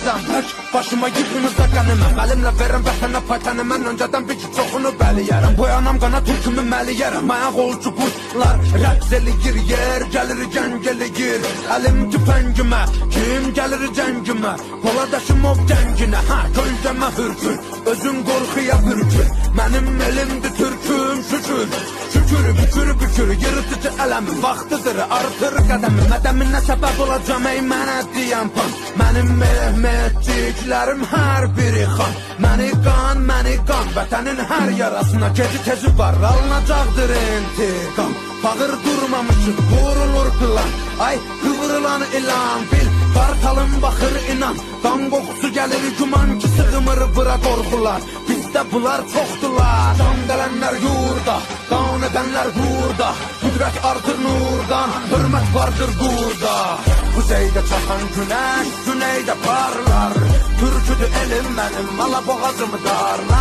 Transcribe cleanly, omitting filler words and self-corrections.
olacağım tək başıma yıkınızda qəniməm. Əlimlə verim vətənə paytanı, mən öncədən bir ki çoxunu bəliyərəm. Boyanam qana türkümü məliyərəm. Ayaq olcu quşlar rəqs eləyir, yer gəlir gəng eləyir. Əlim tüfəngimə, kim gəlir cəngimə? Poladaşım ov gənginə, kölgəmə hürkür. Özün qorxuya bürkür, mənim elimdir türküm şükür. Şükür, bükür, bükür, yırtıcı ələmi vaxtıdır, artır qədəmi. Mədəminə səbəb olacam, ey mənə deyən pan. Mənim mehmetçiklərim hər biri xan. Məni qan, vətənin hər yarasına geci tezi var, alınacaqdır intiqam. Fağır durmamışıq, vurulur plan. Ay, qıvrılan ilan, bil, qartalım baxır inan. Qan qoxusu gəlir güman ki, sığmır bura qorxular. Bizdə bunlar çoxdular. Can gələnlər yurda, qan edənlər burada. Qüdrət artır nurdan, hörmət vardır burada. Kuzeydə çaxan günəş, güneydə parlar. Türküdür elim mənim, ala boğazımı darlar.